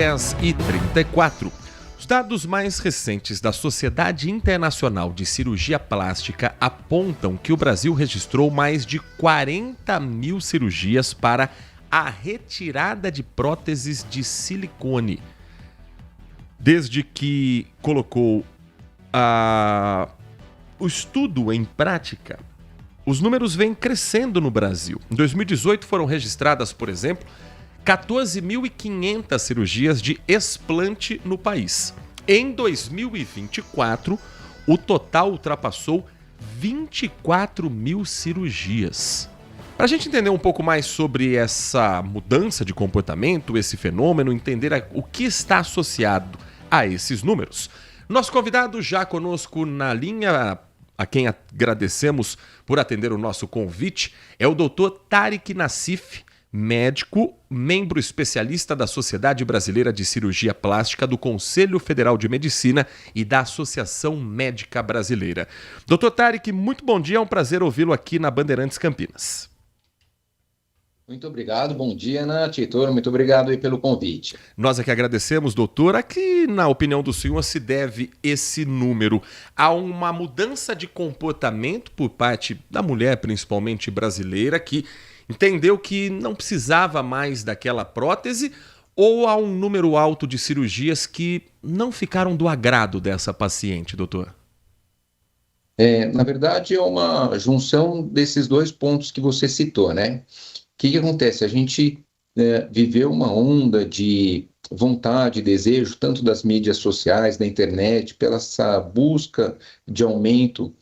10h34. Os dados mais recentes da Sociedade Internacional de Cirurgia Plástica apontam que o Brasil registrou mais de 40 mil cirurgias para a retirada de próteses de silicone. Desde que colocou o estudo em prática, os números vêm crescendo no Brasil. Em 2018 foram registradas, por exemplo, 14.500 cirurgias de explante no país. Em 2024, o total ultrapassou 24 mil cirurgias. Para a gente entender um pouco mais sobre essa mudança de comportamento, esse fenômeno, entender o que está associado a esses números, nosso convidado já conosco na linha, a quem agradecemos por atender o nosso convite, é o Dr. Tariq Nassif, médico, membro especialista da Sociedade Brasileira de Cirurgia Plástica, do Conselho Federal de Medicina e da Associação Médica Brasileira. Dr. Tariq, muito bom dia, é um prazer ouvi-lo aqui na Bandeirantes Campinas. Muito obrigado, bom dia, Nath, Heitor, muito obrigado aí pelo convite. Nós é que agradecemos, doutor. A que, na opinião do senhor, se deve esse número? A uma mudança de comportamento por parte da mulher, principalmente brasileira, que entendeu que não precisava mais daquela prótese, ou há um número alto de cirurgias que não ficaram do agrado dessa paciente, doutor? Na verdade, é uma junção desses dois pontos que você citou, né? O que acontece? A gente viveu uma onda de vontade, desejo, tanto das mídias sociais, da internet, pela essa busca de aumento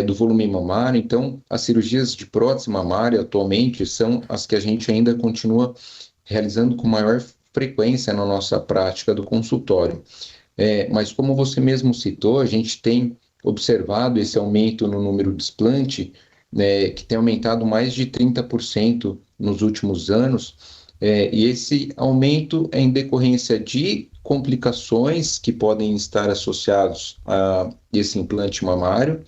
do volume mamário. Então, as cirurgias de prótese mamária atualmente são as que a gente ainda continua realizando com maior frequência na nossa prática do consultório. Mas como você mesmo citou, a gente tem observado esse aumento no número de explante, que tem aumentado mais de 30% nos últimos anos, e esse aumento é em decorrência de complicações que podem estar associados a esse implante mamário,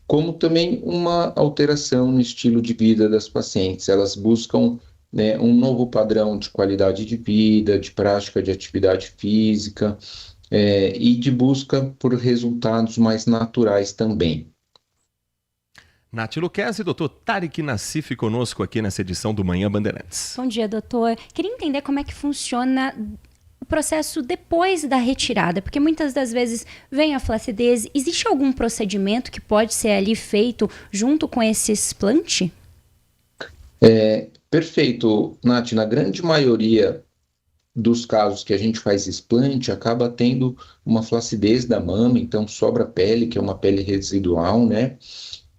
como também uma alteração no estilo de vida das pacientes. Elas buscam um novo padrão de qualidade de vida, de prática de atividade física e de busca por resultados mais naturais também. Nath Luquezzi, doutor Tariq Nassif conosco aqui nessa edição do Manhã Bandeirantes. Bom dia, doutor. Queria entender como é que funciona o processo depois da retirada, porque muitas das vezes vem a flacidez. Existe algum procedimento que pode ser ali feito junto com esse explante? Perfeito, Nath. Na grande maioria dos casos que a gente faz explante, acaba tendo uma flacidez da mama, então sobra pele, que é uma pele residual, né?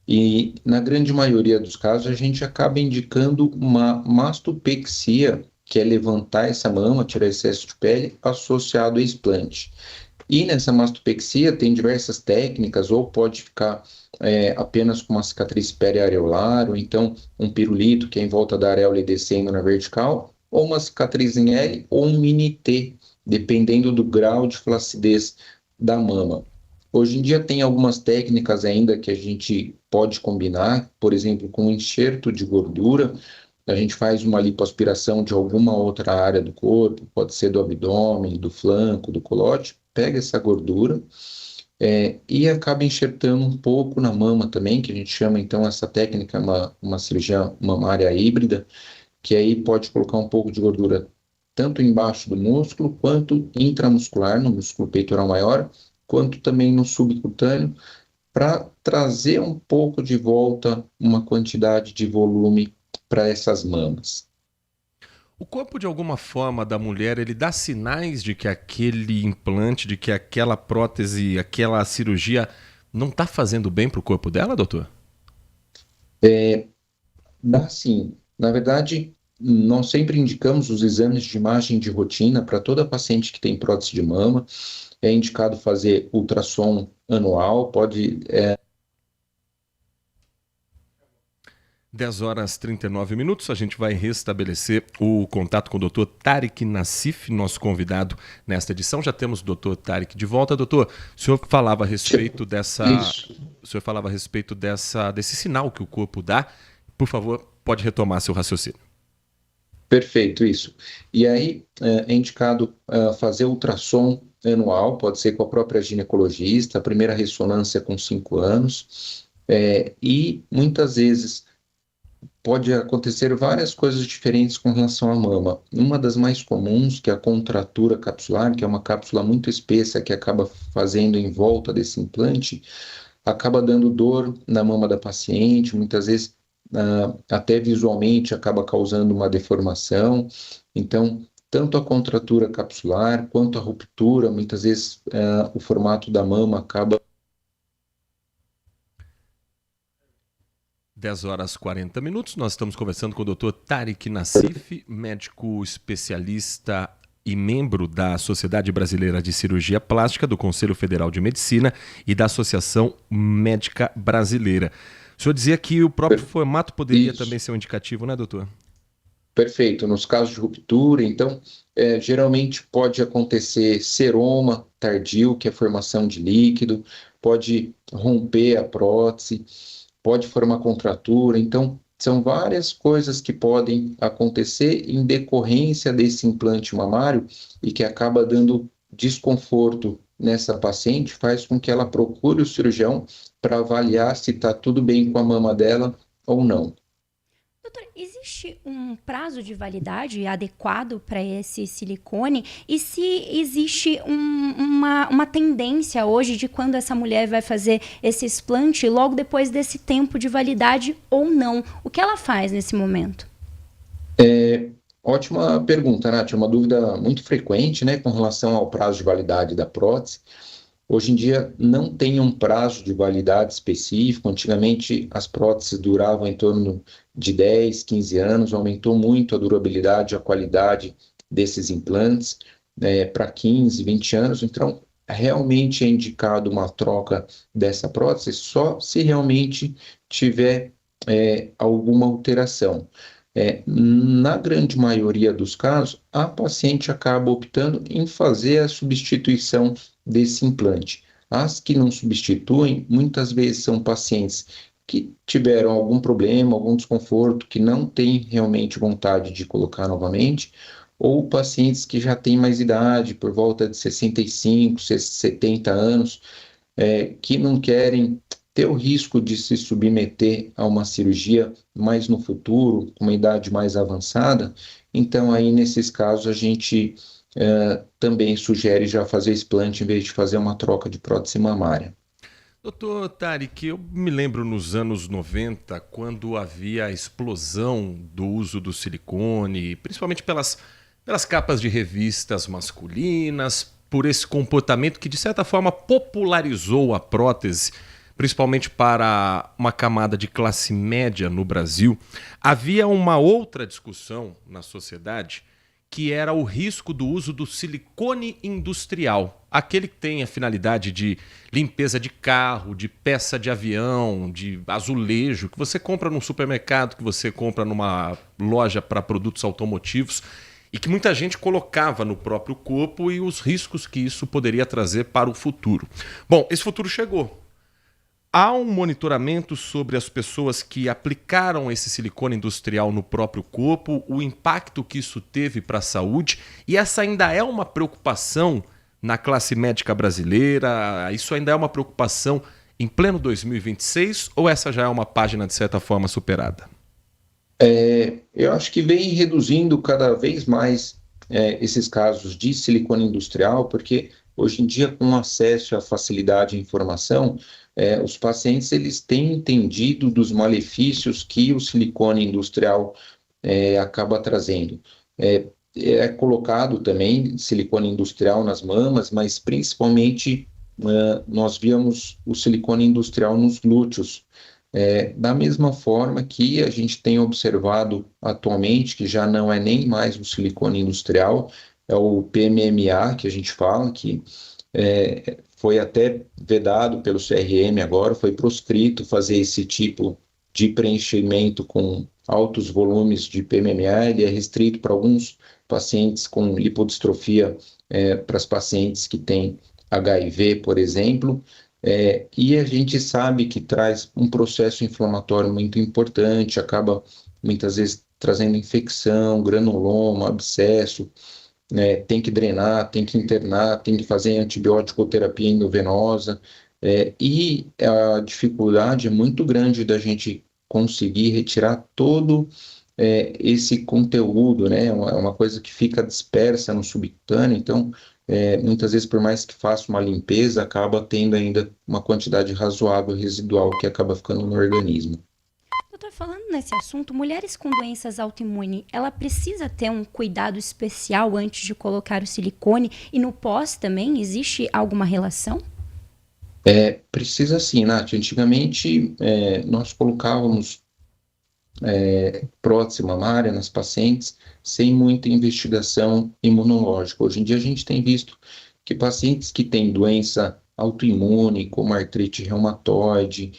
E na grande maioria dos casos a gente acaba indicando uma mastopexia, que é levantar essa mama, tirar excesso de pele, associado a explante. E nessa mastopexia tem diversas técnicas, ou pode ficar apenas com uma cicatriz periareolar, ou então um pirulito que é em volta da areola e descendo na vertical, ou uma cicatriz em L, ou um mini T, dependendo do grau de flacidez da mama. Hoje em dia tem algumas técnicas ainda que a gente pode combinar, por exemplo, com enxerto de gordura. A gente faz uma lipoaspiração de alguma outra área do corpo, pode ser do abdômen, do flanco, do culote, pega essa gordura e acaba enxertando um pouco na mama também, que a gente chama então essa técnica uma cirurgia mamária híbrida, que aí pode colocar um pouco de gordura tanto embaixo do músculo, quanto intramuscular, no músculo peitoral maior, quanto também no subcutâneo, para trazer um pouco de volta uma quantidade de volume para essas mamas. O corpo, de alguma forma, da mulher, ele dá sinais de que aquele implante, de que aquela prótese, aquela cirurgia não está fazendo bem para o corpo dela, doutor? Dá sim. Na verdade, nós sempre indicamos os exames de imagem de rotina para toda paciente que tem prótese de mama. É indicado fazer ultrassom anual, 10h39, a gente vai restabelecer o contato com o Dr. Tariq Nassif, nosso convidado nesta edição. Já temos o Dr. Tariq de volta. Doutor, o senhor falava a respeito desse sinal que o corpo dá. Por favor, pode retomar seu raciocínio. Perfeito, isso. E aí é indicado fazer ultrassom anual, pode ser com a própria ginecologista, a primeira ressonância com 5 anos, e muitas vezes pode acontecer várias coisas diferentes com relação à mama. Uma das mais comuns, que é a contratura capsular, que é uma cápsula muito espessa que acaba fazendo em volta desse implante, acaba dando dor na mama da paciente, muitas vezes até visualmente acaba causando uma deformação. Então, tanto a contratura capsular quanto a ruptura, muitas vezes o formato da mama acaba. 10h40. Nós estamos conversando com o Dr. Tariq Nassif, médico especialista e membro da Sociedade Brasileira de Cirurgia Plástica, do Conselho Federal de Medicina e da Associação Médica Brasileira. O senhor dizia que o próprio formato poderia também ser um indicativo, né, doutor? Perfeito. Nos casos de ruptura, então, geralmente pode acontecer seroma tardio, que é a formação de líquido, pode romper a prótese, pode formar contratura. Então, são várias coisas que podem acontecer em decorrência desse implante mamário e que acaba dando desconforto nessa paciente, faz com que ela procure o cirurgião para avaliar se está tudo bem com a mama dela ou não. Doutor, existe um prazo de validade adequado para esse silicone? E se existe uma tendência hoje de quando essa mulher vai fazer esse explante logo depois desse tempo de validade ou não? O que ela faz nesse momento? Ótima pergunta, Nath. É uma dúvida muito frequente, né, com relação ao prazo de validade da prótese. Hoje em dia não tem um prazo de validade específico. Antigamente as próteses duravam em torno de 10, 15 anos, aumentou muito a durabilidade, a qualidade desses implantes para 15, 20 anos. Então, realmente é indicado uma troca dessa prótese só se realmente tiver alguma alteração. Na grande maioria dos casos, a paciente acaba optando em fazer a substituição desse implante. As que não substituem, muitas vezes são pacientes que tiveram algum problema, algum desconforto, que não têm realmente vontade de colocar novamente, ou pacientes que já têm mais idade, por volta de 65, 70 anos, que não querem ter o risco de se submeter a uma cirurgia mais no futuro, com uma idade mais avançada. Então, aí, nesses casos, a gente também sugere já fazer explante em vez de fazer uma troca de prótese mamária. Doutor Tariq, eu me lembro nos anos 90, quando havia a explosão do uso do silicone, principalmente pelas capas de revistas masculinas, por esse comportamento que, de certa forma, popularizou a prótese, principalmente para uma camada de classe média no Brasil. Havia uma outra discussão na sociedade, que era o risco do uso do silicone industrial, aquele que tem a finalidade de limpeza de carro, de peça de avião, de azulejo, que você compra num supermercado, que você compra numa loja para produtos automotivos, e que muita gente colocava no próprio corpo e os riscos que isso poderia trazer para o futuro. Bom, esse futuro chegou. Há um monitoramento sobre as pessoas que aplicaram esse silicone industrial no próprio corpo, o impacto que isso teve para a saúde, e essa ainda é uma preocupação na classe médica brasileira? Isso ainda é uma preocupação em pleno 2026 ou essa já é uma página de certa forma superada? Eu acho que vem reduzindo cada vez mais esses casos de silicone industrial, porque hoje em dia, com acesso à facilidade de informação, os pacientes eles têm entendido dos malefícios que o silicone industrial acaba trazendo. É colocado também silicone industrial nas mamas, mas principalmente nós víamos o silicone industrial nos glúteos. Da mesma forma que a gente tem observado atualmente, que já não é nem mais o silicone industrial, é o PMMA, que a gente fala, que foi até vedado pelo CRM agora, foi proscrito fazer esse tipo de preenchimento com altos volumes de PMMA, ele é restrito para alguns pacientes com lipodistrofia, para as pacientes que têm HIV, por exemplo, e a gente sabe que traz um processo inflamatório muito importante, acaba muitas vezes trazendo infecção, granuloma, abscesso, né? Tem que drenar, tem que internar, tem que fazer antibiótico-terapia endovenosa, e a dificuldade é muito grande da gente conseguir retirar todo esse conteúdo, né? É uma coisa que fica dispersa no subcutâneo, então muitas vezes, por mais que faça uma limpeza, acaba tendo ainda uma quantidade razoável residual que acaba ficando no organismo. Doutor, falando nesse assunto, mulheres com doenças autoimunes, ela precisa ter um cuidado especial antes de colocar o silicone? E no pós também, existe alguma relação? Precisa sim, Nath. Antigamente, nós colocávamos prótese mamária nas pacientes sem muita investigação imunológica. Hoje em dia a gente tem visto que pacientes que têm doença autoimune, como artrite reumatoide,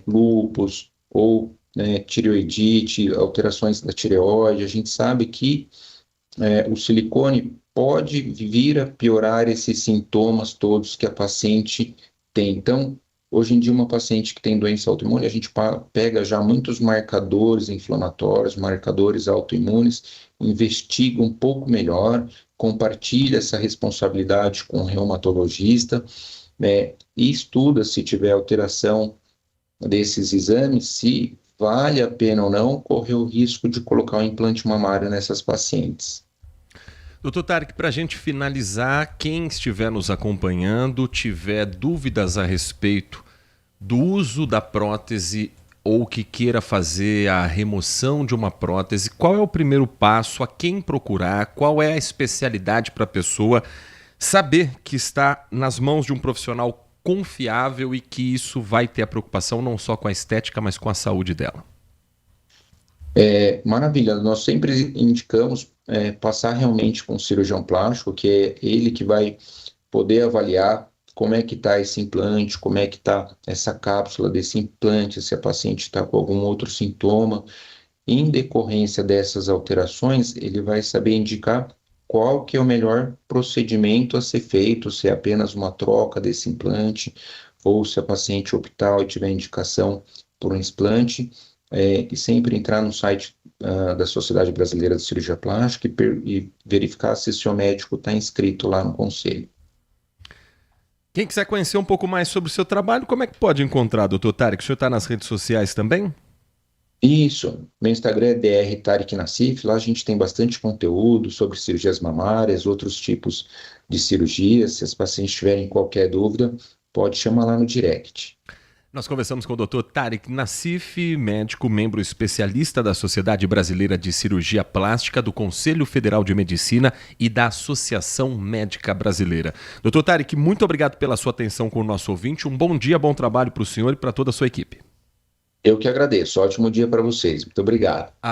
lúpus ou tireoidite, alterações da tireoide, a gente sabe que o silicone pode vir a piorar esses sintomas todos que a paciente tem. Então, hoje em dia, uma paciente que tem doença autoimune, a gente pega já muitos marcadores inflamatórios, marcadores autoimunes, investiga um pouco melhor, compartilha essa responsabilidade com o reumatologista, e estuda se tiver alteração desses exames, se vale a pena ou não correr o risco de colocar um implante mamário nessas pacientes. Doutor Tarek, para a gente finalizar, quem estiver nos acompanhando, tiver dúvidas a respeito do uso da prótese ou que queira fazer a remoção de uma prótese, qual é o primeiro passo, a quem procurar, qual é a especialidade para a pessoa saber que está nas mãos de um profissional confiável e que isso vai ter a preocupação não só com a estética, mas com a saúde dela? Maravilha, nós sempre indicamos passar realmente com o cirurgião plástico, que é ele que vai poder avaliar como é que está esse implante, como é que está essa cápsula desse implante, se a paciente está com algum outro sintoma. Em decorrência dessas alterações, ele vai saber indicar qual que é o melhor procedimento a ser feito, se é apenas uma troca desse implante, ou se a paciente optar e tiver indicação por um explante. E sempre entrar no site da Sociedade Brasileira de Cirurgia Plástica e verificar se seu médico está inscrito lá no conselho. Quem quiser conhecer um pouco mais sobre o seu trabalho, como é que pode encontrar, doutor Tarek? O senhor está nas redes sociais também? Isso, meu Instagram é Dr. Tarek Nassif, lá a gente tem bastante conteúdo sobre cirurgias mamárias, outros tipos de cirurgias. Se as pacientes tiverem qualquer dúvida, pode chamar lá no direct. Nós conversamos com o Dr. Tarek Nassif, médico, membro especialista da Sociedade Brasileira de Cirurgia Plástica, do Conselho Federal de Medicina e da Associação Médica Brasileira. Dr. Tarek, muito obrigado pela sua atenção com o nosso ouvinte. Um bom dia, bom trabalho para o senhor e para toda a sua equipe. Eu que agradeço. Ótimo dia para vocês. Muito obrigado.